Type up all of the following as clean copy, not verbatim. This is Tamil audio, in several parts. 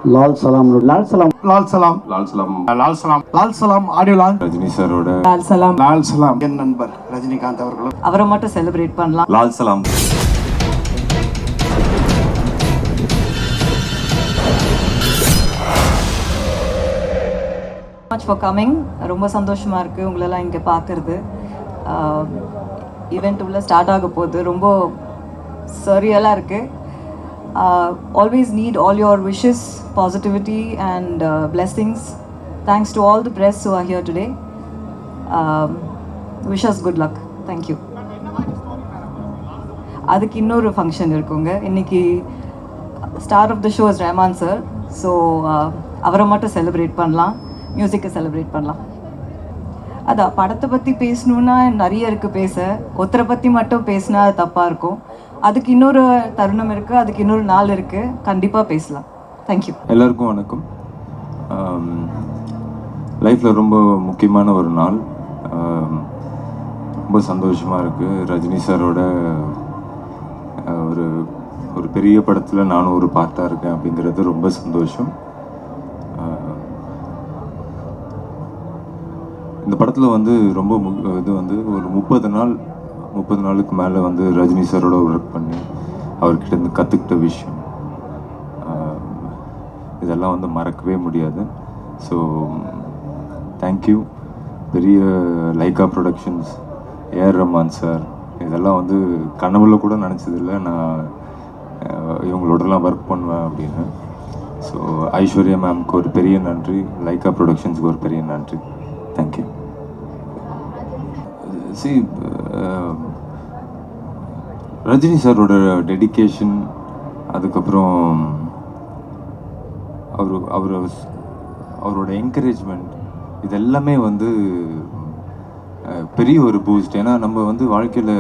லால் சலாம் லால் சலாம் லால் சலாம் லால் சலாம் லால் சலாம் லால் சலாம் ஆடியோ லான்ச் ரஜினி சாரோட லால் சலாம் லால் சலாம் என் நண்பர் ரஜினிகாந்த் அவர்களும் அவரை மட்டும் செலிப்ரேட் பண்ணலாம். Lal Salaam much for coming. ரொம்ப சந்தோஷமாக இருக்குது உங்களெல்லாம் இங்கே பார்க்குறது. ஈவெண்ட் உள்ள ஸ்டார்ட் ஆக போகுது. ரொம்ப சரியலாக இருக்குது. Always need all your wishes, positivity and blessings. Thanks to all the press who are here today. Wish us good luck. Thank you. அதுக்கு இன்னொரு ஃபங்க்ஷன் இருக்குங்க. இன்னைக்கு star of the show is Rahman sir. So அவரை மட்டும் செலிப்ரேட் பண்ணலாம், மியூசிக்கை செலிப்ரேட் பண்ணலாம். அதான் படத்தை பற்றி பேசணுன்னா நிறைய இருக்குது பேச. ஒருத்தரை பற்றி மட்டும் பேசினா அது தப்பாக இருக்கும். அதுக்கு இன்னொரு தருணம் இருக்குது, அதுக்கு இன்னொரு நாள் இருக்குது. கண்டிப்பாக பேசலாம். தேங்க்யூ. எல்லாருக்கும் வணக்கம். லைஃப்பில் ரொம்ப முக்கியமான ஒரு நாள். ரொம்ப சந்தோஷமாக இருக்குது. ரஜினி சாரோட ஒரு ஒரு பெரிய படத்தில் நானும் ஒரு பார்ட்டாக இருக்கேன் அப்படிங்கிறது ரொம்ப சந்தோஷம். இந்த படத்தில் வந்து ரொம்ப இது வந்து ஒரு 30 நாளுக்கு மேலே வந்து ரஜினி சாரோட ஒர்க் பண்ணி அவர்கிட்ட இருந்து கற்றுக்கிட்ட விஷயம் இதெல்லாம் வந்து மறக்கவே முடியாது. So thank you. பெரிய Lyca productions, AR Rahman sir, இதெல்லாம் வந்து கனவுல கூட நினச்சதில்லை நான் இவங்களோடலாம் ஒர்க் பண்ணுவேன் அப்படின்னு. ஸோ ஐஸ்வர்யா மேம்க்கு ஒரு பெரிய நன்றி, லைகா ப்ரொடக்ஷன்ஸுக்கு ஒரு பெரிய நன்றி. தேங்க்யூ. சி ரஜினி சாரோட டெடிக்கேஷன், அதுக்கப்புறம் அவரோட என்கரேஜ்மெண்ட், இது எல்லாமே வந்து பெரிய ஒரு பூஸ்ட். ஏன்னா நம்ம வந்து வாழ்க்கையில்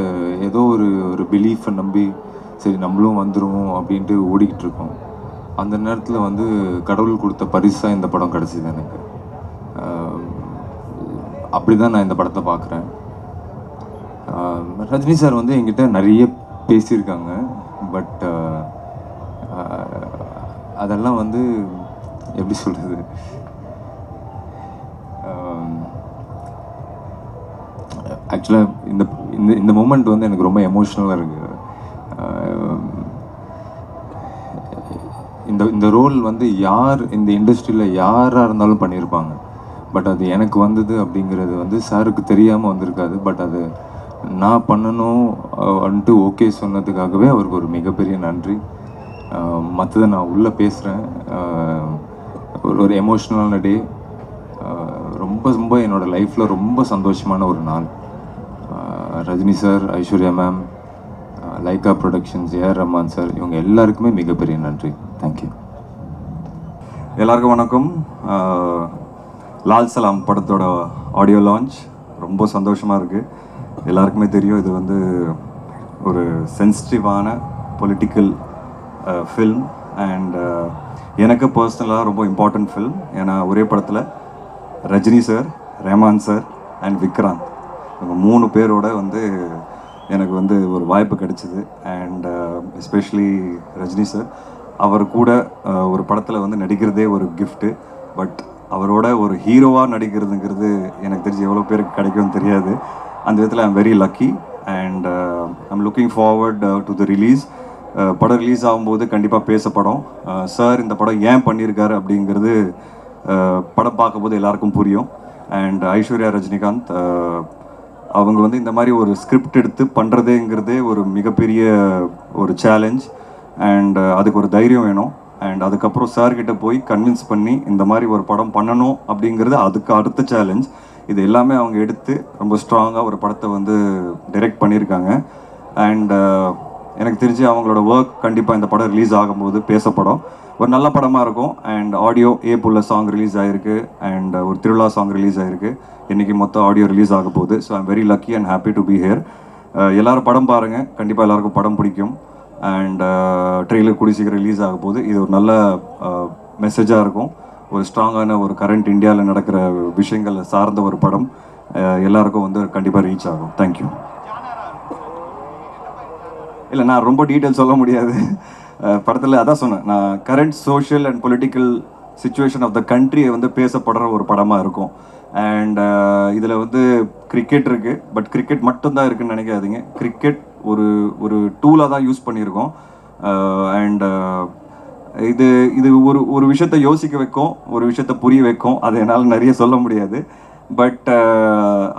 ஏதோ ஒரு பிலீஃபை நம்பி சரி நம்மளும் வந்துடுவோம் அப்படின்ட்டு ஓடிக்கிட்டு இருக்கோம். அந்த நேரத்தில் வந்து கடவுள் கொடுத்த பரிசாக இந்த படம் கிடச்சிது எனக்கு. அப்படி தான் நான் இந்த படத்தை பார்க்குறேன். ரஜினி சார் வந்து என்கிட்ட நிறைய பேசியிருக்காங்க. பட் அதெல்லாம் வந்து எப்படி சொல்கிறது, ஆக்சுவலாக இந்த இந்த மூமெண்ட் வந்து எனக்கு ரொம்ப எமோஷ்னலாக இருக்குது. இந்த ரோல் வந்து யார் இந்த இண்டஸ்ட்ரியில் யாராக இருந்தாலும் பண்ணியிருப்பாங்க. பட் அது எனக்கு வந்தது அப்படிங்கிறது வந்து சாருக்கு தெரியாமல் வந்திருக்காது. பட் அது நான் பண்ணணும் வந்துட்டு ஓகே சொன்னதுக்காகவே அவருக்கு ஒரு மிகப்பெரிய நன்றி. மற்றதை நான் உள்ளே பேசுகிறேன். ஒரு எமோஷ்னலான டே. ரொம்ப என்னோடய லைஃப்பில் ரொம்ப சந்தோஷமான ஒரு நாள். Rajini sir, Aishwarya ma'am, Lyca productions, AR Rahman sir, இவங்க எல்லாருக்குமே மிகப்பெரிய நன்றி. தேங்க்யூ. எல்லாருக்கும் வணக்கம். லால் சலாம் படத்தோட ஆடியோ லான்ச் ரொம்ப சந்தோஷமாக இருக்குது. எல்லாருக்குமே தெரியும் இது வந்து ஒரு சென்சிட்டிவான பொலிட்டிக்கல் ஃபில்ம். அண்ட் எனக்கு பர்சனலாக ரொம்ப இம்பார்ட்டண்ட் ஃபில்ம். ஏன்னா ஒரே படத்தில் Rajini sir, Rahman sir and Vikrant, இவங்க 3 பேரோட வந்து எனக்கு வந்து ஒரு வாய்ப்பு கிடைச்சிது. அண்ட் எஸ்பெஷலி ரஜினி சார், அவர் கூட ஒரு படத்தில் வந்து நடிக்கிறதே ஒரு கிஃப்ட்டு. பட் அவரோட ஒரு ஹீரோவாக நடிக்கிறதுங்கிறது எனக்கு தெரிஞ்சு எவ்வளோ பேருக்கு கிடைக்கும்னு தெரியாது. அந்த விதத்தில் I'm very lucky. And I'm looking forward to the release. படம் ரிலீஸ் ஆகும்போது கண்டிப்பாக பேசப்படும். சார் இந்த படம் ஏன் பண்ணியிருக்காரு அப்படிங்கிறது படம் பார்க்கும்போது எல்லாருக்கும் புரியும். அண்ட் ஐஸ்வர்யா ரஜினிகாந்த் அவங்க வந்து இந்த மாதிரி ஒரு ஸ்கிரிப்ட் எடுத்து பண்ணுறதேங்கிறதே ஒரு மிகப்பெரிய ஒரு சேலஞ்ச். அண்ட் அதுக்கு ஒரு தைரியம் வேணும். அண்ட் அதுக்கப்புறம் சார்கிட்ட போய் கன்வின்ஸ் பண்ணி இந்த மாதிரி ஒரு படம் பண்ணணும் அப்படிங்கிறது அதுக்கு அடுத்த சேலஞ்ச். இது எல்லாமே அவங்க எடுத்து ரொம்ப ஸ்ட்ராங்காக ஒரு படத்தை வந்து டைரக்ட் பண்ணியிருக்காங்க. அண்ட் எனக்கு தெரிஞ்சு அவங்களோட ஒர்க் கண்டிப்பாக இந்த படம் ரிலீஸ் ஆகும்போது பேசப்படும். ஒரு நல்ல படமாக இருக்கும். அண்ட் ஆடியோ ஏப்புள்ள சாங் ரிலீஸ் ஆகிருக்கு. அண்ட் ஒரு திருவிழா சாங் ரிலீஸ் ஆகிருக்கு. இன்றைக்கி மொத்தம் ஆடியோ ரிலீஸ் ஆக போகுது. So I'm very lucky and happy to be here. எல்லோரும் படம் பாருங்கள், கண்டிப்பாக எல்லாருக்கும் படம் பிடிக்கும். அண்ட் ட்ரெய்லர் கூடி சீக்கிரம் ரிலீஸ் ஆக போகுது. இது ஒரு நல்ல மெசேஜாக இருக்கும். ஒரு ஸ்ட்ராங்கான ஒரு கரண்ட் இந்தியாவில் நடக்கிற விஷயங்கள் சார்ந்த ஒரு படம் எல்லாருக்கும் வந்து கண்டிப்பாக ரீச் ஆகும். தேங்க்யூ. இல்லை, நான் ரொம்ப டீட்டெயில் சொல்ல முடியாது. படத்தில் அதான் சொன்னேன் நான், current social and political situation of the கண்ட்ரியை வந்து பேசப்படுற ஒரு படமாக இருக்கும். அண்ட் இதில் வந்து கிரிக்கெட் இருக்குது, பட் கிரிக்கெட் மட்டும்தான் இருக்குதுன்னு நினைக்காதீங்க. கிரிக்கெட் ஒரு ஒரு டூலாக தான் யூஸ் பண்ணியிருக்கோம். அண்ட் இது இது ஒரு விஷயத்த யோசிக்க வைக்கும், ஒரு விஷயத்த புரிய வைக்கும். அது என்னால் நிறைய சொல்ல முடியாது. பட்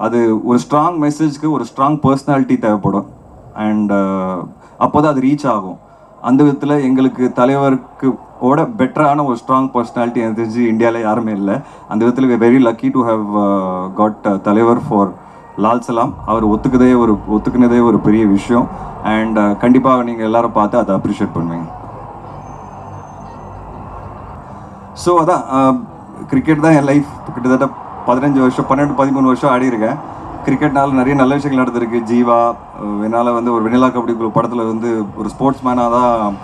அது ஒரு ஸ்ட்ராங் மெசேஜ்க்கு ஒரு ஸ்ட்ராங் பர்சனாலிட்டி தேவைப்படும். அண்ட் அப்போ தான் அது ரீச் ஆகும். அந்த விதத்தில் எங்களுக்கு தலைவருக்கு பெட்டரான ஒரு ஸ்ட்ராங் பர்சனாலிட்டி எனக்கு தெரிஞ்சு இந்தியாவில் யாருமே இல்லை. அந்த விதத்தில் we very lucky to have got தலைவர் ஃபார் லால் சலாம். அவர் ஒத்துக்குனதே ஒரு பெரிய விஷயம். அண்ட் கண்டிப்பாக நீங்கள் எல்லாரும் பார்த்து அதை அப்ரிஷியேட் பண்ணுவீங்க. ஸோ அதான் கிரிக்கெட் தான் என் லைஃப். கிட்டத்தட்ட 15 வருஷம் 12-13 வருஷம் ஆடி இருக்கேன். கிரிக்கெட்னால நிறைய நல்ல விஷயங்கள் நடந்திருக்கு. ஜீவா என்னால் வந்து ஒரு வெண்ணிலா கபடி குழு படத்தில் வந்து ஒரு ஸ்போர்ட்ஸ் மேனாக தான்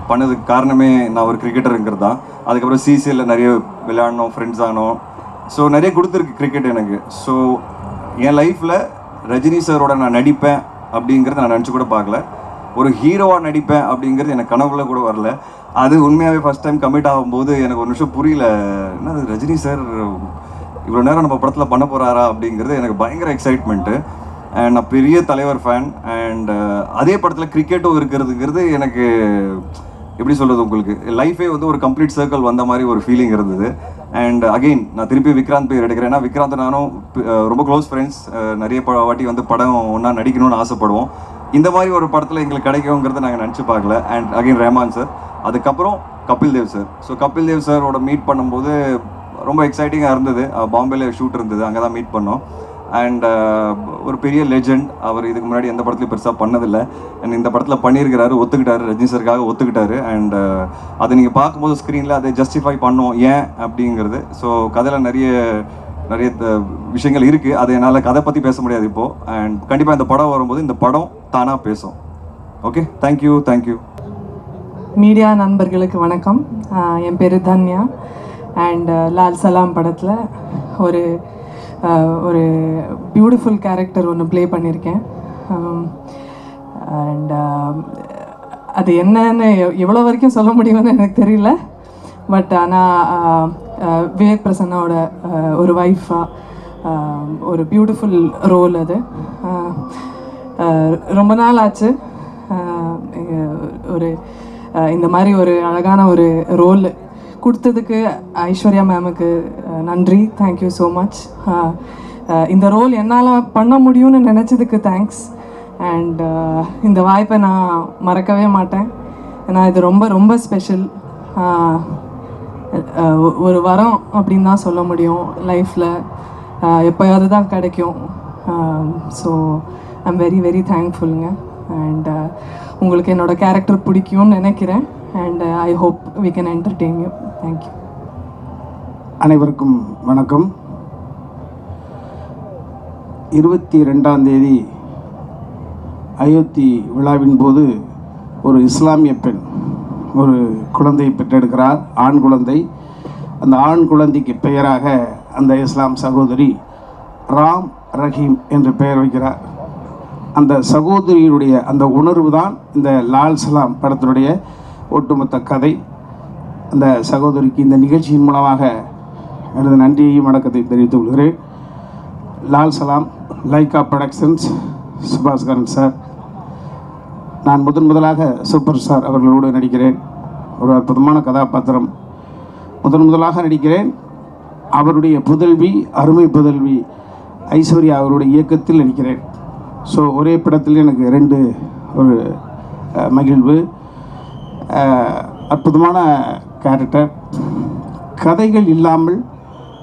பண்ணதுக்கு காரணமே நான் ஒரு கிரிக்கெட்டருங்கிறது தான். அதுக்கப்புறம் சிசிஎல்லில் நிறைய விளையாடணும், ஃப்ரெண்ட்ஸ் ஆனோம். ஸோ நிறைய கொடுத்துருக்கு கிரிக்கெட் எனக்கு. ஸோ என் லைஃப்பில் ரஜினி சாரோட நான் நடிப்பேன் அப்படிங்கிறத நான் நினச்சி கூட பார்க்கல. ஒரு ஹீரோவாக நடிப்பேன் அப்படிங்கிறது எனக்கு கனவுல கூட வரல. அது உண்மையாகவே ஃபஸ்ட் டைம் கமிட் ஆகும்போது எனக்கு ஒரு நிமிஷம் புரியல, என்ன ரஜினி சார் இவ்வளோ நேரம் நம்ம படத்தில் பண்ண போகிறாரா அப்படிங்கிறது எனக்கு பயங்கர எக்ஸைட்மெண்ட்டு. அண்ட் நான் பெரிய தலைவர் ஃபேன். அண்ட் அதே படத்தில் கிரிக்கெட்டும் இருக்கிறதுங்கிறது எனக்கு எப்படி சொல்கிறது, உங்களுக்கு லைஃபே வந்து ஒரு கம்ப்ளீட் சர்க்கிள் வந்த மாதிரி ஒரு ஃபீலிங் இருந்தது. அண்ட் அகெயின் நான் திருப்பி விக்ராந்த் பேர் எடுக்கிறேன். ஏன்னா விக்ராந்த் நானும் ரொம்ப க்ளோஸ் ஃப்ரெண்ட்ஸ். நிறைய வாட்டி வந்து படம் ஒன்றா நடிக்கணும்னு ஆசைப்படுவோம். இந்த மாதிரி ஒரு படத்தில் எங்களுக்கு கிடைக்குங்கிறத நாங்கள் நினச்சி பார்க்கல. அண்ட் அகெயின் ரஹ்மான் சார், அதுக்கப்புறம் கபில் தேவ் சார். ஸோ கபில் தேவ் சாரோட மீட் பண்ணும்போது ரொம்ப எக்ஸைட்டிங்காக இருந்தது. பாம்பேல ஷூட் இருந்தது, அங்கே தான் மீட் பண்ணோம். அண்ட் ஒரு பெரிய லெஜெண்ட். அவர் இதுக்கு முன்னாடி எந்த படத்துலையும் பெருசாக பண்ணதில்லை. அண்ட் இந்த படத்தில் பண்ணியிருக்கிறாரு, ஒத்துக்கிட்டாரு, ரஜினி சாருக்காக ஒத்துக்கிட்டாரு. அண்ட் அதை நீங்கள் பார்க்கும்போது ஸ்க்ரீனில் அதை ஜஸ்டிஃபை பண்ணோம் ஏன் அப்படிங்கிறது. ஸோ கதையில் நிறைய விஷயங்கள் இருக்குது. அது என்னால் கதை பற்றி பேச முடியாது இப்போது. அண்ட் கண்டிப்பாக இந்த படம் வரும்போது இந்த படம் தானாக பேசும். Okay, thank you. மீடியா நண்பர்களுக்கு வணக்கம். என் பேர் தன்யா. அண்ட் லால் சலாம் படத்தில் ஒரு ஒரு பியூட்டிஃபுல் கேரக்டர் ஒன்று ப்ளே பண்ணியிருக்கேன். அண்ட் அது என்னன்னு எவ்வளோ வரைக்கும் சொல்ல முடியும்னு எனக்கு தெரியல. பட் ஆனால் விவேக் பிரசன்னாவோட ஒரு ஒய்ஃபாக ஒரு பியூட்டிஃபுல் ரோல் அது. ரொம்ப நாள் ஆச்சு ஒரு இந்த மாதிரி ஒரு அழகான ஒரு ரோல் கொடுத்ததுக்கு ஐஸ்வர்யா மேமுக்கு நன்றி. Thank you so much. இந்த ரோல் என்னால் பண்ண முடியும்னு நினச்சதுக்கு தேங்க்ஸ். அண்ட் இந்த வாய்ப்பை நான் மறக்கவே மாட்டேன். ஏன்னா இது ரொம்ப ரொம்ப ஸ்பெஷல். ஒரு வரம் அப்படின்னு தான் சொல்ல முடியும். லைஃப்பில் எப்போயாவது தான் கிடைக்கும். ஸோ ஐம் வெரி வெரி தேங்க்ஃபுல்லுங்க. அண்ட் உங்களுக்கு என்னோடய கேரக்டர் பிடிக்கும்னு நினைக்கிறேன். And I hope we can entertain you. Thank you. அனைவருக்கும் வணக்கம். 22ஆம் தேதி அயோத்தி விழாவின் போது ஒரு இஸ்லாமிய பெண் ஒரு குழந்தையை பெற்றெடுக்கிறார், ஆண் குழந்தை. அந்த ஆண் குழந்தைக்கு பெயராக அந்த இஸ்லாம் சகோதரி ராம் ரஹீம் என்று பெயர் வைக்கிறார். அந்த சகோதரியுடைய அந்த உணர்வு தான் இந்த லால் சலாம் படத்தினுடைய ஒட்டுமொத்த கதை. அந்த சகோதரிக்கு இந்த நிகழ்ச்சியின் மூலமாக எனது நன்றியையும் வணக்கத்தை தெரிவித்துக் கொள்கிறேன். Lal Salaam, Lyca productions, Subaskaran sir. நான் முதலாக சூப்பர் ஸ்டார் அவர்களோடு நடிக்கிறேன். ஒரு அற்புதமான கதாபாத்திரம். முதலாக நடிக்கிறேன். அவருடைய புதல்வி, அருமை புதல்வி ஐஸ்வர்யா அவருடைய இயக்கத்தில் நடிக்கிறேன். ஸோ ஒரே படத்தில் எனக்கு 2 ஒரு மகிழ்வு. அற்புதமான கேரக்டர். கதைகள் இல்லாமல்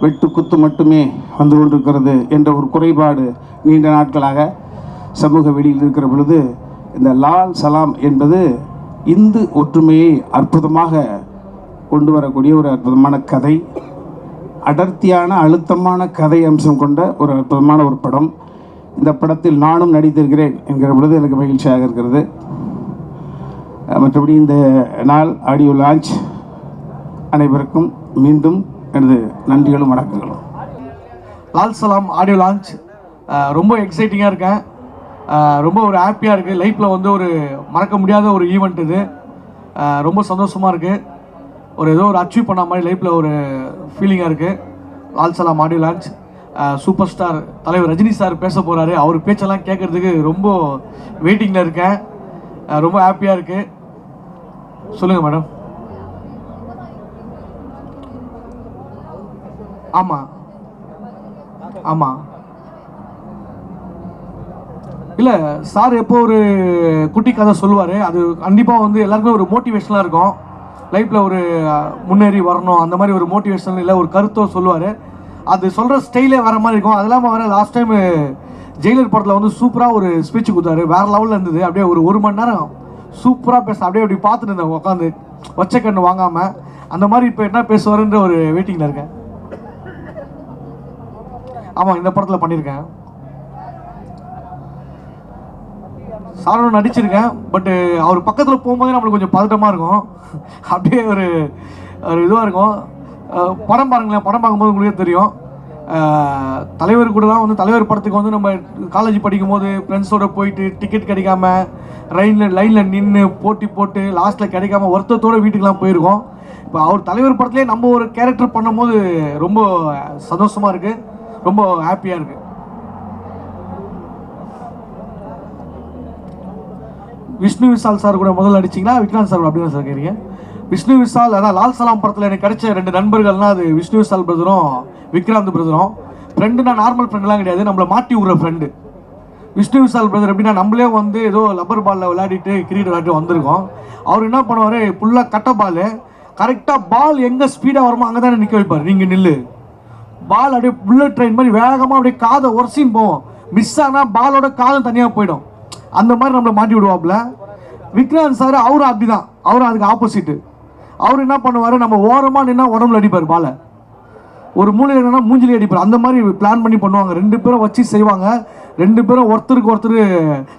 வெட்டு குத்து மட்டுமே வந்து கொண்டிருக்கிறது என்ற ஒரு குறைபாடு நீண்ட நாட்களாக சமூக வெளியில் இருக்கிற பொழுது இந்த லால் சலாம் என்பது இந்து ஒற்றுமையை அற்புதமாக கொண்டு வரக்கூடிய ஒரு அற்புதமான கதை. அடர்த்தியான அழுத்தமான கதை அம்சம் கொண்ட ஒரு அற்புதமான ஒரு படம். இந்த படத்தில் நானும் நடித்திருக்கிறேன் என்கிற பொழுது எனக்கு மகிழ்ச்சியாக இருக்கிறது. மற்றபடி இந்த நாள் ஆடியோ லான்ச் அனைவருக்கும் மீண்டும் எனது நன்றிகளும் வணக்கங்களும். லால் சலாம் ஆடியோ லான்ச் ரொம்ப எக்ஸைட்டிங்காக இருக்கேன். ரொம்ப ஒரு ஹாப்பியாக இருக்குது. லைஃப்பில் வந்து ஒரு மறக்க முடியாத ஒரு ஈவெண்ட் இது. ரொம்ப சந்தோஷமாக இருக்குது. ஏதோ ஒரு அச்சீவ் பண்ண மாதிரி லைஃப்பில் ஒரு ஃபீலிங்காக இருக்குது. Lal Salaam audio launch. Super star தலைவர் ரஜினி சார் பேச போகிறாரு. அவர் பேச்செல்லாம் கேட்குறதுக்கு ரொம்ப வெயிட்டிங்கில் இருக்கேன். ரொம்ப ஹாப்பியாக இருக்குது. சொல்லுங்கள் மேடம். ஆமாம் ஆமாம் இல்லை சார் எப்போ ஒரு குட்டி கதை சொல்லுவார். அது கண்டிப்பாக வந்து எல்லாருக்குமே ஒரு மோட்டிவேஷனாக இருக்கும். லைஃப்பில் ஒரு முன்னேறி வரணும் அந்த மாதிரி ஒரு மோட்டிவேஷன் இல்லை ஒரு கருத்தோ சொல்லுவார். அது சொல்கிற ஸ்டைலே வேறு மாதிரி இருக்கும். அது இல்லாமல் வர லாஸ்ட் டைம் ஜெயிலர் படத்தில் வந்து சூப்பராக ஒரு ஸ்பீச் கொடுத்தாரு. வேறு லெவலில் இருந்தது. அப்படியே ஒரு மணி நேரம் சூப்பராக பேச அப்படியே அப்படி பார்த்துட்டு இருந்தேன் உட்காந்து வச்ச கண்ணு வாங்காமல். அந்த மாதிரி இப்போ என்ன பேசுவாருன்ற ஒரு வெயிட்டிங்கில் இருக்கேன். ஆமாம் இந்த படத்தில் பண்ணியிருக்கேன். சாரோட நடிச்சிருக்கேன். பட்டு அவர் பக்கத்தில் போகும்போதே நம்மளுக்கு கொஞ்சம் பதட்டமாக இருக்கும். அப்படியே ஒரு இதுவாக இருக்கும். படம் பாருங்களேன். படம் பார்க்கும்போது உங்களுக்கே தெரியும். தலைவர் கூட தான் வந்து தலைவர் படத்துக்கு வந்து நம்ம காலேஜ் படிக்கும் போது ஃப்ரெண்ட்ஸோடு போயிட்டு டிக்கெட் கிடைக்காம லைனில் நின்று போட்டி போட்டு லாஸ்ட்டில் கிடைக்காம வருத்தத்தோடு வீட்டுக்கெலாம் போயிருக்கோம். இப்போ அவர் தலைவர் படத்துலேயே நம்ம ஒரு கேரக்டர் பண்ணும்போது ரொம்ப சந்தோஷமாக இருக்குது. ரொம்ப ஹாப்பியாக இருக்குது. விஷ்ணு விஷால் சார் கூட முதல்ல அடிச்சிங்களா விக்ராந்த் சார் அப்படின்னு சார் கேட்குறீங்க? விஷ்ணு விஷால் அதான் லால் சலாம் படத்தில் எனக்கு கிடைச்ச 2 நண்பர்கள்னால் அது விஷ்ணு விஷால் பிரதரும் விக்ராந்த் பிரதரும். ஃப்ரெண்டுனா நார்மல் ஃப்ரெண்டுலாம் கிடையாது, நம்மளை மாட்டி விட்ற ஃப்ரெண்டு. விஷ்ணு விஷால் பிரதர் எப்படின்னா நம்மளே வந்து ஏதோ லப்பர் பாலில் விளையாடிட்டு கிரிக்கெட் விளையாட்டு வந்திருக்கோம். அவர் என்ன பண்ணுவார், ஃபுல்லாக கட்ட பால் கரெக்டாக பால் எங்கே ஸ்பீடாக வருமோ அங்கே தானே நிற்க வைப்பார். நீங்கள் நில்லு, பால் அப்படியே புல்லட் ட்ரெயின் மாதிரி வேகமாக அப்படியே காதை ஒர்சின்னு போவோம். மிஸ் ஆனால் பாலோட காதம் தனியாக போயிடும். அந்த மாதிரி நம்மளை மாட்டி விடுவாப்புல. விக்ராந்த் சார் அவரும் அப்படி தான். அவரும் அதுக்கு ஆப்போசிட்டு. அவர் என்ன பண்ணுவார், நம்ம ஓரமாக நின்னா உடம்புல அடிப்பார் பாலை, ஒரு மூலையில் என்னன்னா மூஞ்சிலே அடிப்பார். அந்த மாதிரி பிளான் பண்ணி பண்ணுவாங்க. 2 பேரும் வச்சு செய்வாங்க. 2 பேரும் ஒருத்தருக்கு ஒருத்தர்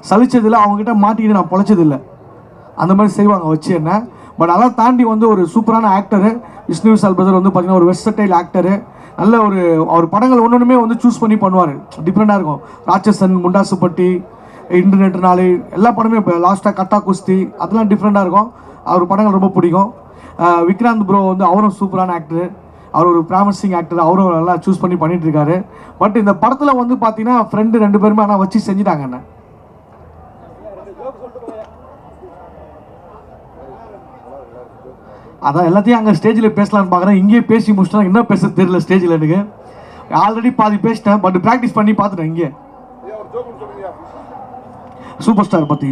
சலிச்சதில்லை. அவங்ககிட்ட மாட்டிக்கிட்டு நான் பொழைச்சதில்லை. அந்த மாதிரி செய்வாங்க வச்சு என்ன. பட் அதெல்லாம் தாண்டி வந்து ஒரு சூப்பரான ஆக்டரு விஷ்ணு விஷால் பிரதர் வந்து பார்த்தீங்கன்னா ஒரு வெர்சடைல் ஆக்டரு. நல்ல அவர் படங்கள் ஒன்றுமே வந்து சூஸ் பண்ணி பண்ணுவார். டிஃப்ரெண்ட்டாக இருக்கும். ராட்சசன், முண்டாசுப்பட்டி, இன்டர்நெட் நாளை எல்லா படமே இப்போ லாஸ்ட்டாக கட்டா குஸ்தி அதெல்லாம் டிஃப்ரெண்ட்டாக இருக்கும். அவர் படங்கள் ரொம்ப பிடிக்கும். விக்ராந்த் ப்ரோ வந்து அவரும் சூப்பரான ஆக்டரு. அவர் ஒரு ப்ராமிசிங் ஆக்டர். அவரும் நல்லா சூஸ் பண்ணி பண்ணிட்டு இருக்காரு. பட் இந்த படத்தில் வந்து பார்த்தீங்கன்னா ஃப்ரெண்டு 2 பேருமே ஆனால் வச்சு செஞ்சுட்டாங்க. என்ன அதான் எல்லாத்தையும் அங்கே ஸ்டேஜில் பேசலான்னு பார்க்குறேன். இங்கேயே பேசி முடிச்சிட்டா என்ன பேச தெரியல ஸ்டேஜில். எனக்கு ஆல்ரெடி பாதி பேசிட்டேன். பட் ப்ராக்டிஸ் பண்ணி பார்த்துட்டேன். இங்கே சூப்பர் ஸ்டார் பற்றி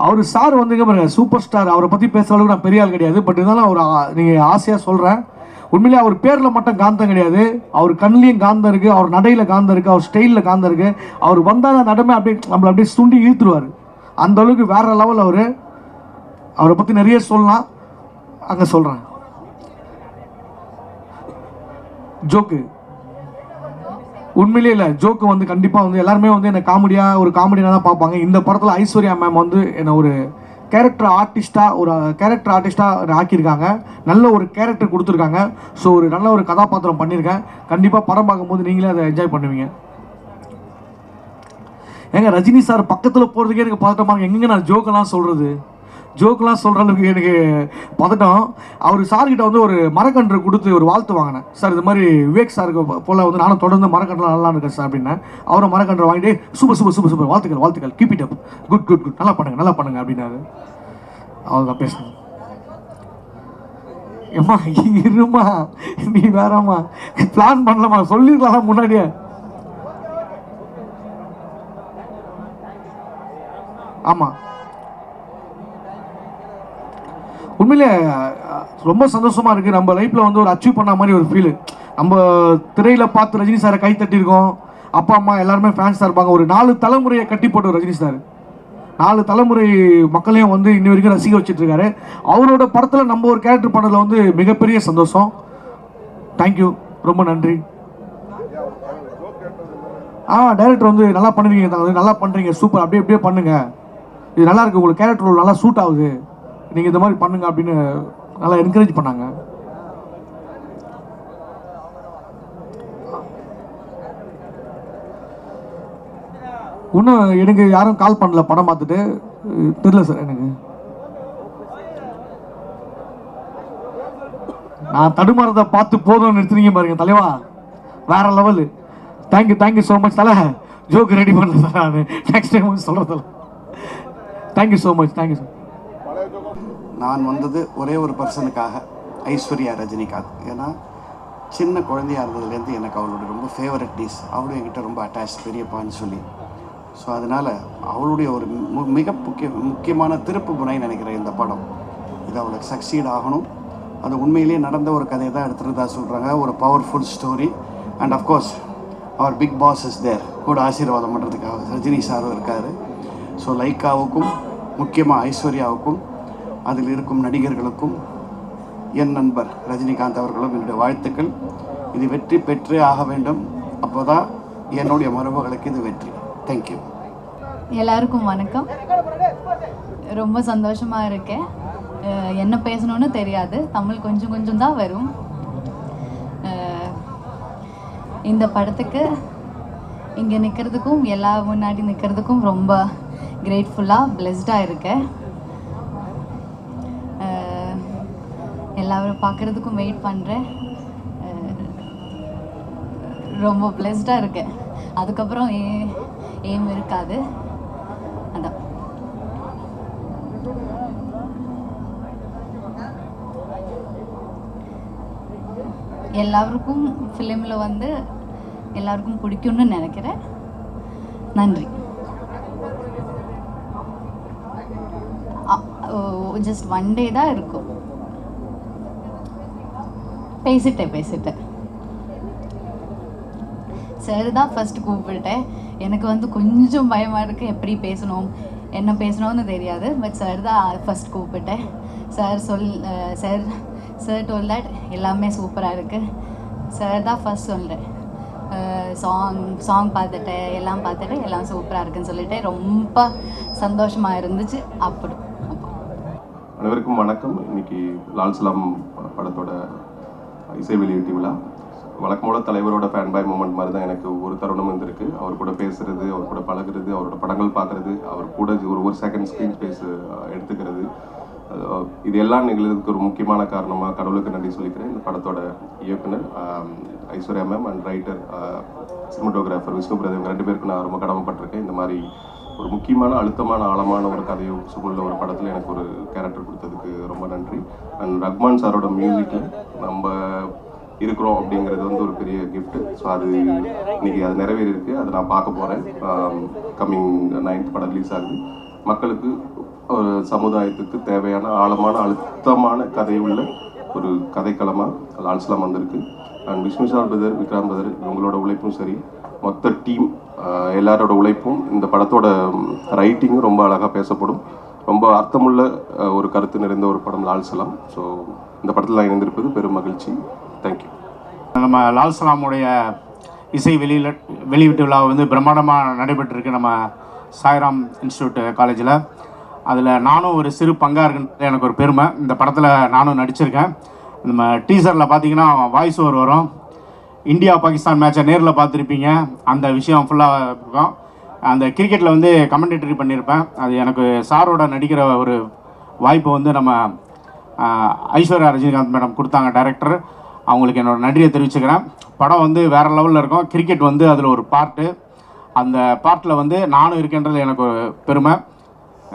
அவர் சார் வந்துங்க பாருங்க. சூப்பர் ஸ்டார் அவரை பற்றி பேசுகிற அளவுக்கு நான் பெரிய ஆள் கிடையாது. பட் இருந்தாலும் அவர் நீங்கள் ஆசையாக சொல்கிறேன். உண்மையிலே அவர் பேரில் மட்டும் காந்தம் கிடையாது. அவர் கண்லேயும் காந்தம் இருக்குது, அவர் நடையில் காந்தம் இருக்குது, அவர் ஸ்டைலில் காந்தம் இருக்குது. அவர் வந்தால் நடமே அப்படியே நம்மளை அப்படியே சுண்டி இழுத்துருவார். அந்த அளவுக்கு வேற லெவல். அவரை பற்றி நிறைய சொல்லலாம். அங்கே சொல்கிறேன். ஜோக்கு உண்மையிலே இல்லை. ஜோக்கு வந்து கண்டிப்பாக வந்து எல்லாருமே வந்து என்னை ஒரு காமெடியாக தான் பார்ப்பாங்க. இந்த படத்தில் ஐஸ்வர்யா மேம் வந்து என்னை ஒரு கேரக்டர் ஆர்டிஸ்ட்டாக ஆக்கியிருக்காங்க. நல்ல ஒரு கேரக்டர் கொடுத்துருக்காங்க. ஸோ நல்ல ஒரு கதாபாத்திரம் பண்ணியிருக்கேன். கண்டிப்பாக படம் பார்க்கும்போது நீங்களே அதை என்ஜாய் பண்ணுவீங்க. ஏங்க ரஜினி சார் பக்கத்தில் போகிறதுக்கே எனக்கு பதட்டமாக எங்கெங்க நான் ஜோக்கெல்லாம் சொல்கிற அளவுக்கு எனக்கு பதட்டம். அவர் சார்கிட்ட வந்து ஒரு மரக்கன்று கொடுத்து ஒரு வாழ்த்து வாங்கினேன். சார் இது மாதிரி விவேக் சாருக்கு போல் வந்து நானும் தொடர்ந்து மரக்கன்றுலாம் நல்லா இருக்கேன் சார் அப்படின்னேன். அவரை மரக்கன்று வாங்கிட்டு சூப்பர் வாழ்த்துக்கள் கீப் இட் அப் குட் நல்லா பண்ணுங்க அப்படின்னாரு. அவர் தான் பேசினேன். ஏம்மா இருமா, நீ வேறம்மா பிளான் பண்ணலாமா, சொல்லிருக்கலாம் முன்னாடியே. ஆமாம் உண்மையிலே ரொம்ப சந்தோஷமாக இருக்குது. நம்ம லைஃப்பில் வந்து ஒரு அச்சீவ் பண்ண மாதிரி ஒரு ஃபீலு. நம்ம திரையில் பார்த்து ரஜினி சாரை கை தட்டியிருக்கோம். அப்பா அம்மா எல்லாருமே ஃபேன்ஸாக இருப்பாங்க. ஒரு 4 தலைமுறையை கட்டி போட்டு ரஜினி சார் 4 தலைமுறை மக்களையும் வந்து இன்னி வரைக்கும் ரசிக்க வச்சுட்ருக்காரு. அவரோட படத்தில் நம்ம ஒரு கேரக்டர் பண்ணதில் வந்து மிகப்பெரிய சந்தோஷம். தேங்க்யூ, ரொம்ப நன்றி. டைரக்டர் வந்து நல்லா பண்ணுறீங்க சூப்பர், அப்படியே பண்ணுங்கள், இது நல்லா இருக்குது, உங்களுக்கு கேரக்டர் நல்லா சூட் ஆகுது, நீங்கள் இந்த மாதிரி பண்ணுங்க அப்படின்னு நல்லா என்கரேஜ் பண்ணாங்க. இன்னும் எனக்கு யாரும் கால் பண்ணல படம் பார்த்துட்டு, தெரியல சார் எனக்கு. நான் தடுமாறதை பார்த்து போதும்னு நிறுத்துறீங்க பாருங்க தலைவா, வேற லெவலு. தேங்க்யூ ஸோ மச் தலை. ஜோக்கு ரெடி பண்ணல சார், நான் நெக்ஸ்ட் டைம் சொல்கிறதில்ல. Thank you so much. நான் வந்தது ஒரே ஒரு பர்சனுக்காக, ஐஸ்வர்யா ரஜினிகாந்த். ஏன்னா சின்ன குழந்தையாக இருந்ததுலேருந்து எனக்கு அவளோட ரொம்ப ஃபேவரட் டீஸ், அவளும் என்கிட்ட ரொம்ப அட்டாச் பெரியப்பான்னு சொல்லி. ஸோ அதனால் அவளுடைய ஒரு மிக முக்கியமான திருப்பு முனைன்னு நினைக்கிறேன் இந்த படம். இது அவளுக்கு சக்சீட் ஆகணும். அது உண்மையிலேயே நடந்த ஒரு கதையை தான் எடுத்துகிட்டு தான் சொல்கிறாங்க. ஒரு பவர்ஃபுல் ஸ்டோரி. அண்ட் அஃப்கோர்ஸ் அவர் பிக் பாஸ் இஸ் தேர், கூட ஆசீர்வாதம் பண்ணுறதுக்காக ரஜினி சாரும் இருக்கார். ஸோ லைக்காவுக்கும் முக்கியமாக ஐஸ்வர்யாவுக்கும் அதில் இருக்கும் நடிகர்களுக்கும் என் நண்பர் ரஜினிகாந்த் அவர்களும் என்னுடைய வாழ்த்துக்கள். இது வெற்றி பெற்றே ஆக வேண்டும். அப்போ தான் என்னுடைய மரபுகளுக்கு இது வெற்றி. தேங்க்யூ. எல்லாருக்கும் வணக்கம். ரொம்ப சந்தோஷமாக இருக்கேன். என்ன பேசணும்னு தெரியாது, தமிழ் கொஞ்சம் கொஞ்சம் தான் வரும். இந்த படத்துக்கு இங்கே நிற்கிறதுக்கும் எல்லா முன்னாடி நிற்கிறதுக்கும் ரொம்ப கிரேட்ஃபுல்லாக பிளெஸ்டாக இருக்கேன். எல்லாரும் பார்க்குறதுக்கும் வெயிட் பண்ணுறேன். ரொம்ப பிளெஸ்டாக இருக்கேன். அதுக்கப்புறம் ஏம் இருக்காது. அதான். எல்லாருக்கும் ஃபிலிமில் வந்து எல்லாருக்கும் பிடிக்கும்னு நினைக்கிறேன். நன்றி. ஜஸ்ட் 1 day தான் இருக்கும். பேசிட்டேன் சார் தான் ஃபஸ்ட்டு கூப்பிட்டேன். எனக்கு வந்து கொஞ்சம் பயமாக இருக்குது, எப்படி பேசணும் என்ன பேசணும்னு தெரியாது. பட் சார் தான் ஃபஸ்ட் கூப்பிட்டேன். சார் டோல் தட் எல்லாமே சூப்பராக இருக்குது. சார் தான் ஃபஸ்ட் சொல்கிறேன். சாங் பார்த்துட்டேன், எல்லாம் சூப்பராக இருக்குன்னு சொல்லிட்டு ரொம்ப சந்தோஷமாக இருந்துச்சு. அப்போ அனைவருக்கும் வணக்கம். இன்னைக்கு லால் சலாம் படத்தோட இசை வெளியீட்டு விழா. வழக்கமோட தலைவரோட ஃபேன் பாய் மூமெண்ட் மாதிரி தான் எனக்கு ஒரு தருணம் இருந்திருக்கு. அவர் கூட பேசுறது, அவர் கூட பழகுறது, அவரோட படங்கள் பார்க்குறது, அவர் கூட ஒரு செகண்ட் ஸ்க்ரீன் ஸ்பேஸ் எடுத்துக்கிறது, இது எல்லாம் நிகழ்றதுக்கு ஒரு முக்கியமான காரணமாக கடவுளுக்கு நன்றி சொல்லிக்கிறேன். இந்த படத்தோட இயக்குனர் Aishwarya ma'am and writer cinematographer Vishnu Pradev 2 பேருக்கு நான் ரொம்ப கடமைப்பட்டிருக்கேன். இந்த மாதிரி ஒரு முக்கியமான அழுத்தமான ஆழமான ஒரு கதையை சூழல்ல ஒரு படத்தில் எனக்கு ஒரு கேரக்டர் கொடுத்ததுக்கு ரொம்ப நன்றி. அண்ட் ரஹ்மான் சாரோட மியூசிக்கில் நம்ம இருக்கிறோம் அப்படிங்கிறது வந்து ஒரு பெரிய கிஃப்ட். ஸோ அது இன்னைக்கு அது நிறைவேறியிருக்கு. அதை நான் பார்க்க போகிறேன். கம்மிங் 9th படம் ரிலீஸ் ஆகுது. மக்களுக்கு ஒரு சமுதாயத்துக்கு தேவையான ஆழமான அழுத்தமான கதை உள்ள ஒரு கதைக்களமாக லால் சலாம் வந்திருக்கு. And Vishnu sir brother, Vikrant brother, இவங்களோட உழைப்பும் சரி, மொத்த டீம் எல்லாரோட உழைப்பும், இந்த படத்தோட ரைட்டிங்கும் ரொம்ப அழகாக பேசப்படும். ரொம்ப அர்த்தமுள்ள ஒரு கருத்து நிறைந்த ஒரு படம் லால் சலாம். ஸோ இந்த படத்தில் நான் இணைந்திருப்பது பெரும் மகிழ்ச்சி. தேங்க்யூ. நம்ம லால் சலாமுடைய இசை வெளியீட்டு விழா வந்து பிரம்மாண்டமாக நடைபெற்றிருக்கு நம்ம சாய்ராம் இன்ஸ்டியூட் காலேஜில். அதில் நானும் ஒரு சிறு பங்காக இருக்குன்னு எனக்கு ஒரு பெருமை. இந்த படத்தில் நானும் நடிச்சிருக்கேன். நம்ம டீசரில் பார்த்தீங்கன்னா வாய்ஸ் ஓவர் வரும். இந்தியா பாகிஸ்தான் மேட்சை நேரில் பார்த்துருப்பீங்க. அந்த விஷயம் ஃபுல்லாக இருக்கும். அந்த கிரிக்கெட்டில் வந்து கமெண்டேட்டரி பண்ணியிருப்பேன். அது எனக்கு சாரோட நடிக்கிற ஒரு வாய்ப்பை வந்து நம்ம ஐஸ்வர்யா ரஜினிகாந்த் மேடம் கொடுத்தாங்க, டைரக்டர். அவங்களுக்கு என்னோடய நன்றியை தெரிவிச்சுக்கிறேன். படம் வந்து வேறு லெவலில் இருக்கும். கிரிக்கெட் வந்து அதில் ஒரு பார்ட்டு. அந்த பார்ட்டில் வந்து நானும் இருக்கின்றது எனக்கு ஒரு பெருமை.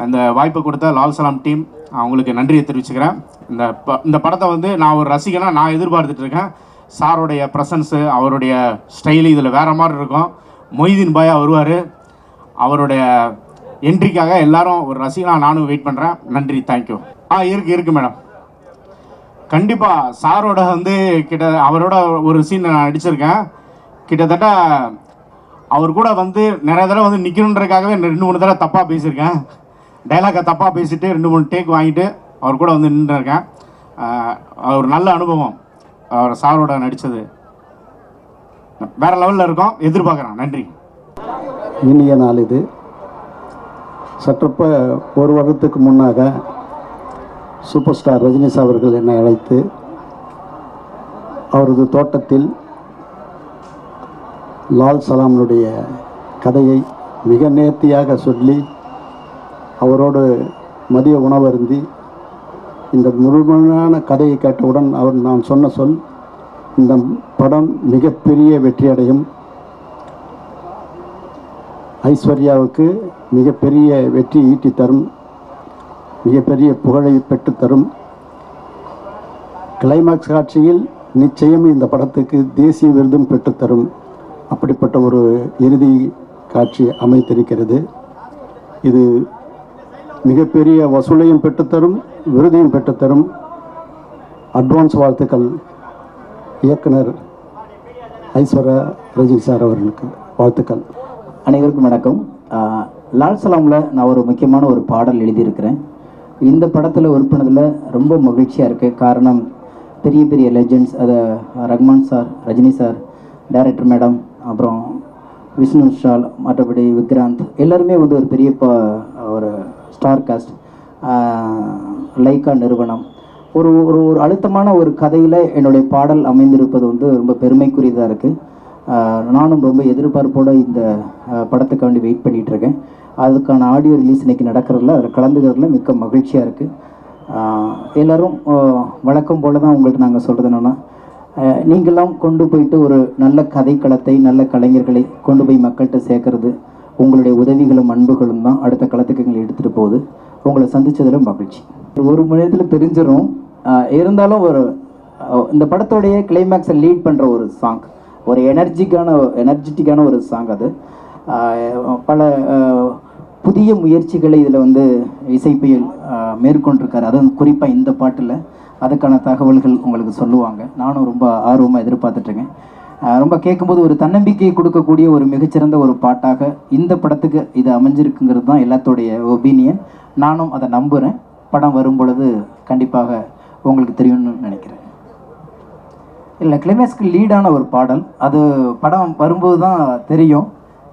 அந்த வாய்ப்பை கொடுத்த லால் சலாம் டீம் அவங்களுக்கு நன்றியை தெரிவிச்சுக்கிறேன். இந்த படத்தை வந்து நான் ஒரு ரசிகனாக நான் எதிர்பார்த்துட்ருக்கேன். சாரோடைய ப்ரெசன்ஸு, அவருடைய ஸ்டைலு இதில் வேறு மாதிரி இருக்கும். மொய்தீன் பாயா வருவார். அவருடைய என்ட்ரிக்காக எல்லாரும் ஒரு ரசிகனாக நானும் வெயிட் பண்ணுறேன். நன்றி, தேங்க்யூ. இருக்குது மேடம். கண்டிப்பாக சாரோட வந்து அவரோட ஒரு சீன் நான் நடிச்சிருக்கேன். கிட்டத்தட்ட அவர் கூட வந்து நிறைய தடவை வந்து நிற்கணுன்றதுக்காகவே 2-3 தடவை தப்பாக பேசியிருக்கேன். டைலாக்கை தப்பாக பேசிட்டு 2-3 டேக் வாங்கிட்டு அவர் கூட வந்து நின்றுருக்கேன். ஒரு நல்ல அனுபவம். அவர் சாரோட நடித்தது வேறு லெவலில் இருக்கும். எதிர்பார்க்குறேன். நன்றி. இனிய நாள் இது. சற்றப்ப ஒரு வருடத்துக்கு முன்னாக சூப்பர் ஸ்டார் ரஜினி அவர்கள் என்னை அழைத்து அவரது தோட்டத்தில் லால் சலாமுடைய கதையை மிக நேர்த்தியாக சொல்லி அவரோடு மதிய உணவருந்தி இந்த முழுமையான கதையை கேட்டவுடன் நான் சொன்ன சொல், இந்த படம் மிகப்பெரிய வெற்றியடையும், ஐஸ்வர்யாவுக்கு மிகப்பெரிய வெற்றி ஈட்டி தரும், மிகப்பெரிய புகழை பெற்றுத்தரும். கிளைமாக்ஸ் காட்சியில் நிச்சயம் இந்த படத்துக்கு தேசிய விருதும் பெற்றுத்தரும். அப்படிப்பட்ட ஒரு இறுதி காட்சி அமைத்திருக்கிறது. இது மிகப்பெரிய வசூலையும் பெற்றுத்தரும், விருதையும் பெற்றுத்தரும். அட்வான்ஸ் வாழ்த்துக்கள் இயக்குனர் ஐஸ்வர்யா ரஜினி சார் அவர்களுக்கு வாழ்த்துக்கள். அனைவருக்கும் வணக்கம். லால் சலாமில் நான் ஒரு முக்கியமான ஒரு பாடல் எழுதியிருக்கிறேன். இந்த படத்தில் ஒர்க் பண்ணதில் ரொம்ப மகிழ்ச்சியாக இருக்குது. காரணம், பெரிய பெரிய லெஜெண்ட்ஸ், அதை Rahman sir, Rajini sir, director madam, அப்புறம் விஷ்ணு விஷால், மற்றபடி விக்ராந்த், எல்லாருமே வந்து ஒரு பெரிய ஒரு ஸ்டார் காஸ்ட். லைக்கா நிறுவனம், ஒரு ஒரு ஒரு அழுத்தமான ஒரு கதையில் என்னுடைய பாடல் அமைந்திருப்பது வந்து ரொம்ப பெருமைக்குரியதாக இருக்குது. நானும் ரொம்ப எதிர்பார்ப்போடு இந்த படத்துக்காண்டி வெயிட் பண்ணிகிட்ருக்கேன். அதுக்கான ஆடியோ ரிலீஸ் இன்றைக்கி நடக்கிறதுல, அதில் கலந்துக்கிறதுல மிக்க மகிழ்ச்சியாக இருக்குது. எல்லோரும் வழக்கம் போல் தான் உங்கள்கிட்ட நாங்கள் சொல்கிறது என்னென்னா, நீங்களாம் கொண்டு போயிட்டு ஒரு நல்ல கதைக்களத்தை, நல்ல கலைஞர்களை கொண்டு போய் மக்கள்கிட்ட சேர்க்கறது உங்களுடைய உதவிகளும் அன்புகளும் தான் அடுத்த களத்துக்கு எங்களை எடுத்துகிட்டு போகுது. உங்களை சந்தித்ததில் மகிழ்ச்சி. ஒரு மணி நேரத்தில் தெரிஞ்சிடும். இருந்தாலும் ஒரு இந்த படத்தோடைய கிளைமேக்ஸை லீட் பண்ணுற ஒரு சாங், ஒரு எனர்ஜெட்டிக்கான ஒரு சாங். அது பல புதிய முயற்சிகளை இதில் வந்து இசைப்பியல் மேற்கொண்டிருக்காரு. அதுவும் குறிப்பாக இந்த பாட்டில் அதுக்கான தகவல்கள் உங்களுக்கு சொல்லுவாங்க. நானும் ரொம்ப ஆர்வமாக எதிர்பார்த்துட்ருக்கேன். ரொம்ப கேட்கும்போது ஒரு தன்னம்பிக்கையை கொடுக்கக்கூடிய ஒரு மிகச்சிறந்த ஒரு பாட்டாக இந்த படத்துக்கு இது அமைஞ்சிருக்குங்கிறது தான் எல்லாத்தோடைய ஒப்பீனியன். நானும் அதை நம்புகிறேன். படம் வரும் பொழுது கண்டிப்பாக உங்களுக்கு தெரியும்னு நினைக்கிறேன். இல்லை, கிளைமேக்ஸ்க்கு லீடான ஒரு பாடல், அது படம் வரும்போது தான் தெரியும்.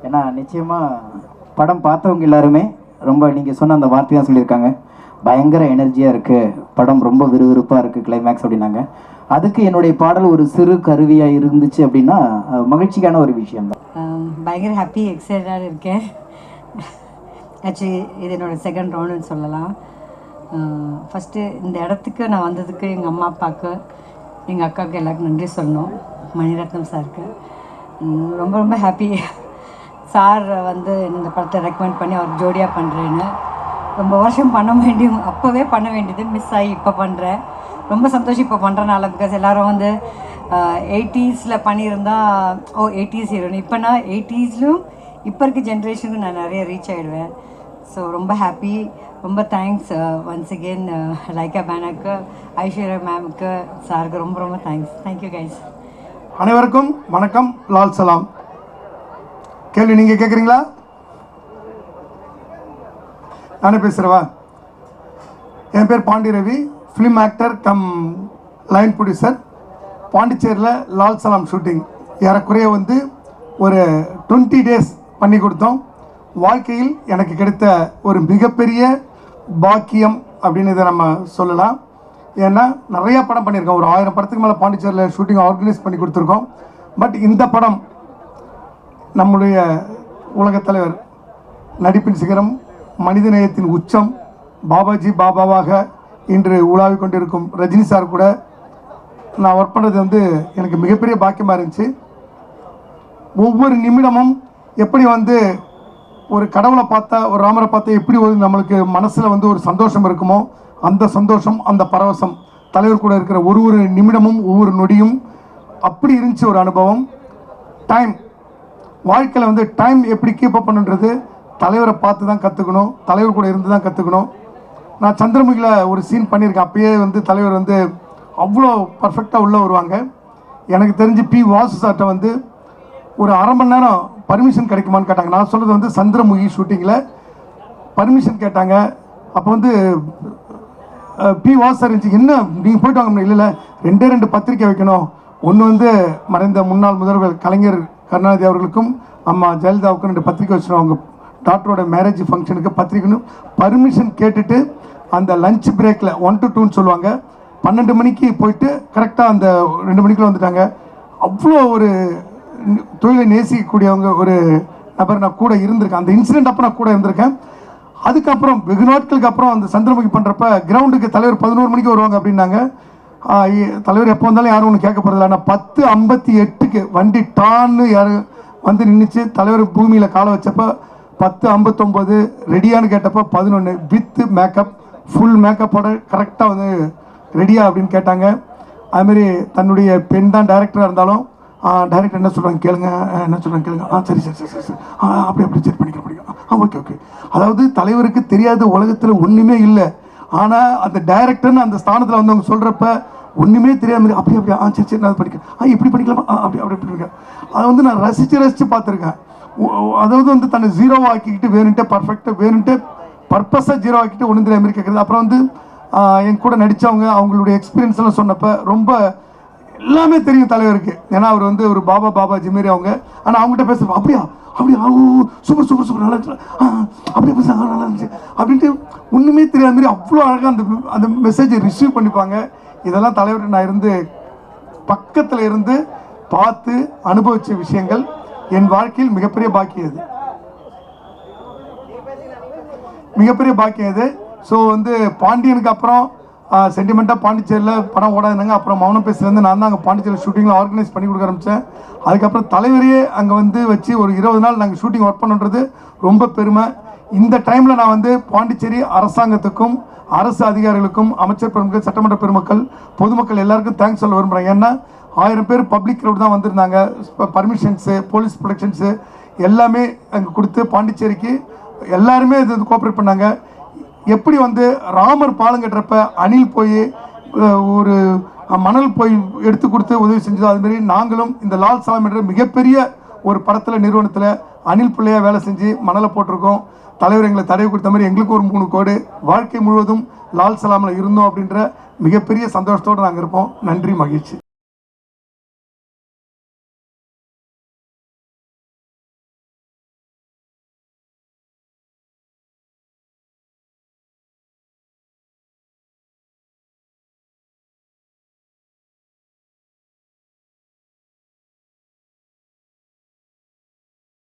ஏன்னா நிச்சயமாக படம் பார்த்தவங்க எல்லாருமே ரொம்ப நீங்கள் சொன்ன அந்த வார்த்தை தான் சொல்லியிருக்காங்க, பயங்கர எனர்ஜியாக இருக்குது, படம் ரொம்ப விறுவிறுப்பாக இருக்குது கிளைமேக்ஸ் அப்படின்னாங்க. அதுக்கு என்னுடைய பாடல் ஒரு சிறு கருவியாக இருந்துச்சு அப்படின்னா மகிழ்ச்சிக்கான ஒரு விஷயம்தான். பயங்கர ஹாப்பி, எக்ஸைட்டடாக இருக்கேன். ஆக்சுவலி இது என்னோடய செகண்ட் ரவுண்டுன்னு சொல்லலாம். ஃபஸ்ட்டு இந்த இடத்துக்கு நான் வந்ததுக்கு எங்கள் அம்மா அப்பாவுக்கு, எங்கள் அக்காவுக்கு எல்லாருக்கும் நன்றி சொல்லணும். மணிரத்னம் சாருக்கு ரொம்ப ரொம்ப ஹாப்பி. சார் வந்து இந்த படத்தை ரெக்கமெண்ட் பண்ணி அவர் ஜோடியாக பண்ணுறேன்னு, ரொம்ப வருஷம் அப்போவே பண்ண வேண்டியது மிஸ் ஆகி இப்போ பண்ணுறேன். ரொம்ப சந்தோஷம் இப்போ பண்ணுறனால. பிகாஸ் எல்லோரும் வந்து 80s பண்ணியிருந்தா 80s ஹீரோன்னு, இப்போ நான் 80sலும் இப்போ இருக்க ஜென்ரேஷனுக்கு நான் நிறைய ரீச் ஆகிடுவேன். ஸோ ரொம்ப ஹாப்பி. ரொம்ப தேங்க்ஸ் ஒன்ஸ் அகெயின் லைக்கா பேனருக்கு, ஐஸ்வர்யா மேமுக்கு, சாருக்கு ரொம்ப ரொம்ப தேங்க்ஸ். Thank you guys. அனைவருக்கும் வணக்கம். லால் சலாம். கேள்வி நீங்கள் கேட்குறீங்களா? நானே பேசுகிறவா? என் பேர் Pandi Ravi, film actor cum line producer. பாண்டிச்சேரியில் லால் சலாம் ஷூட்டிங் ஏறக்குறைய வந்து ஒரு 20 days பண்ணி கொடுத்தோம். வாழ்க்கையில் எனக்கு கிடைத்த ஒரு மிகப்பெரிய பாக்கியம் அப்படின்னு இதை நம்ம சொல்லலாம். ஏன்னா நிறையா படம் பண்ணியிருக்கோம், ஒரு 1000 படத்துக்கு மேலே பாண்டிச்சேரியில் ஷூட்டிங் ஆர்கனைஸ் பண்ணி கொடுத்துருக்கோம். பட் இந்த படம் நம்முடைய உலகத் தலைவர், நடிப்பின் சிகரம், மனிதநேயத்தின் உச்சம், பாபாஜி பாபாவாக இன்று உலாவிக் கொண்டிருக்கும் ரஜினி சார் கூட நான் ஒர்க் பண்ணுறது வந்து எனக்கு மிகப்பெரிய பாக்கியமாக இருந்துச்சு. ஒவ்வொரு நிமிடமும் எப்படி வந்து ஒரு கடவுளை பார்த்தா, ஒரு ராமரை பார்த்தா எப்படி ஒரு நம்மளுக்கு மனசில் வந்து ஒரு சந்தோஷம் இருக்குமோ, அந்த சந்தோஷம், அந்த பரவசம் தலைவர் கூட இருக்கிற ஒரு நிமிடமும் ஒவ்வொரு நொடியும் அப்படி இருந்துச்சு ஒரு அனுபவம். டைம், வாழ்க்கையில் வந்து டைம் எப்படி கீப்பப் பண்ணுன்றது தலைவரை பார்த்து தான் கற்றுக்கணும், தலைவர் கூட இருந்து தான் கற்றுக்கணும். நான் சந்திரமுகியில் ஒரு சீன் பண்ணியிருக்கேன். அப்பயே வந்து தலைவர் வந்து அவ்வளோ பர்ஃபெக்டாக உள்ளே வருவாங்க. எனக்கு தெரிஞ்சு பி வாசு சார்ட்ட வந்து ஒரு அரை மணி நேரம் பர்மிஷன் கிடைக்குமான்னு கேட்டாங்க. நான் சொல்கிறது வந்து சந்திரமுகி ஷூட்டிங்கில் பர்மிஷன் கேட்டாங்க. அப்போ வந்து பி வாசு சார் இருந்துச்சு, என்ன நீங்கள் போய்ட்டு வாங்க. இல்லை 2 பத்திரிக்கை வைக்கணும். ஒன்று வந்து மறைந்த முன்னாள் முதல்வர் கலைஞர் கருணாநிதி அவர்களுக்கும் அம்மா ஜெயலலிதாவுக்கும் 2 பத்திரிக்கை வச்சிடும். அவங்க டாக்டரோட மேரேஜ் ஃபங்க்ஷனுக்கு பத்திரிக்கைன்னு பர்மிஷன் கேட்டுட்டு அந்த லஞ்ச் பிரேக்கில் 1 to 2ன்னு சொல்லுவாங்க, 12 மணிக்கு போயிட்டு கரெக்டாக அந்த 2 மணிக்குள்ள வந்துட்டாங்க. அவ்வளோ ஒரு தொழிலை நேசிக்கக்கூடியவங்க ஒரு நபர் நான் கூட இருந்திருக்கேன். அந்த இன்சிடெண்ட் அப்போ நான் கூட இருந்திருக்கேன். அதுக்கப்புறம் வெகு நாட்களுக்கு அப்புறம் அந்த சந்திரமுகி பண்ணுறப்ப கிரவுண்டுக்கு தலைவர் 11 மணிக்கு வருவாங்க அப்படின்னாங்க. தலைவர் எப்போ வந்தாலும் யாரும் ஒன்று கேட்க போகிறதில்ல. ஆனால் 10:58க்கு வண்டி டான்னு யாரும் வந்து நின்றுச்சு. தலைவர் பூமியில் காலை வச்சப்போ 10:59 ரெடியான்னு கேட்டப்போ 11 வித் மேக்கப், ஃபுல் மேக்கப்போட கரெக்டாக வந்து ரெடியா அப்படின்னு கேட்டாங்க. அதுமாரி தன்னுடைய பெண் தான் டைரக்டராக இருந்தாலும் டைரக்டர் என்ன சொல்கிறாங்க கேளுங்க, என்ன சொல்கிறாங்க கேளுங்க, சரி சரி சரி சரி சரி அப்படி சரி பண்ணிக்கலாம் ஓகே ஓகே. அதாவது தலைவருக்கு தெரியாத உலகத்தில் ஒன்றுமே இல்லை. ஆனால் அந்த டைரக்டர்னு அந்த ஸ்தானத்தில் வந்து அவங்க சொல்கிறப்ப ஒன்றுமே தெரியாத மாதிரி அப்படி சரி சரி நான் படிக்கிறேன் இப்படி படிக்கலாமா அப்படி இருக்கேன். அதை வந்து நான் ரசித்து பார்த்துருக்கேன். அதாவது வந்து தன்னை ஜீரோவை ஆக்கிக்கிட்டு வேணுன்ட்டு பர்ஃபெக்டாக வேணுன்ட்டு பர்பஸாக ஜீரோ ஆக்கிட்டு ஒன்று தெரியாத மாதிரி கேட்குறது. அப்புறம் வந்து என் கூட நடித்தவங்க அவங்களுடைய எக்ஸ்பீரியன்ஸ் எல்லாம் சொன்னப்போ ரொம்ப எல்லாமே தெரியும் தலைவருக்கு. ஏன்னா அவர் வந்து ஒரு பாபாஜி மாரி அவங்க. ஆனால் அவங்ககிட்ட பேசுகிறப்ப அப்படியா சூப்பர் நல்லா இருந்துச்சு அப்படியே பேசுகிறாங்க நல்லா இருந்துச்சு அப்படின்ட்டு ஒன்றுமே தெரியாத மாதிரி அவ்வளோ அழகாக அந்த மெசேஜை ரிசீவ் பண்ணிப்பாங்க. இதெல்லாம் தலைவர் நான் இருந்து பக்கத்தில் இருந்து பார்த்து அனுபவித்த விஷயங்கள் என் வாழ்க்கையில் மிகப்பெரிய பாக்கியம் இது. ஸோ வந்து பாண்டியனுக்கு அப்புறம் சென்டிமெண்ட்டாக பாண்டிச்சேரியில் படம் ஓடாதுனாங்க. அப்புறம் மௌனம் பேசுலேருந்து நான் தான் அங்கே பாண்டிச்சேரி ஷூட்டிங்கில் ஆர்கனைஸ் பண்ணி கொடுக்க ஆரம்பித்தேன். அதுக்கப்புறம் தலைவரையே அங்கே வந்து வச்சு ஒரு 20 நாள் நாங்கள் ஷூட்டிங் ஒர்க் பண்ணுறது ரொம்ப பெருமை. இந்த டைமில் நான் வந்து பாண்டிச்சேரி அரசாங்கத்துக்கும் அரசு அதிகாரிகளுக்கும் அமைச்சர் பெருமக்கள், சட்டமன்ற பெருமக்கள், பொதுமக்கள் எல்லாருக்கும் தேங்க்ஸ் சொல்ல விரும்புகிறேன். ஏன்னா 1000 பேர் பப்ளிக் க்ரௌட் தான் வந்திருந்தாங்க. பர்மிஷன்ஸு, போலீஸ் ப்ரொடெக்ஷன்ஸு எல்லாமே அங்கே கொடுத்து பாண்டிச்சேரிக்கு எல்லாருமே இது கோஆப்ரேட் பண்ணாங்க. எப்படி வந்து ராமர் பாலம் கட்டுறப்ப அணில் போய் ஒரு மணல் போய் எடுத்து கொடுத்து உதவி செஞ்சதோ அதுமாரி நாங்களும் இந்த லால் சலாம் என்ற மிகப்பெரிய ஒரு படத்தில் நிறுவனத்தில் அணில் பிள்ளையாக வேலை செஞ்சு மணலை போட்டிருக்கோம். தலைவர் எங்களை தடவை கொடுத்த மாதிரி எங்களுக்கு ஒரு 3 கோடி வாழ்க்கை முழுவதும் லால் சலாமில் இருந்தோம் அப்படின்ற மிகப்பெரிய சந்தோஷத்தோடு நாங்கள் இருப்போம். நன்றி, மகிழ்ச்சி.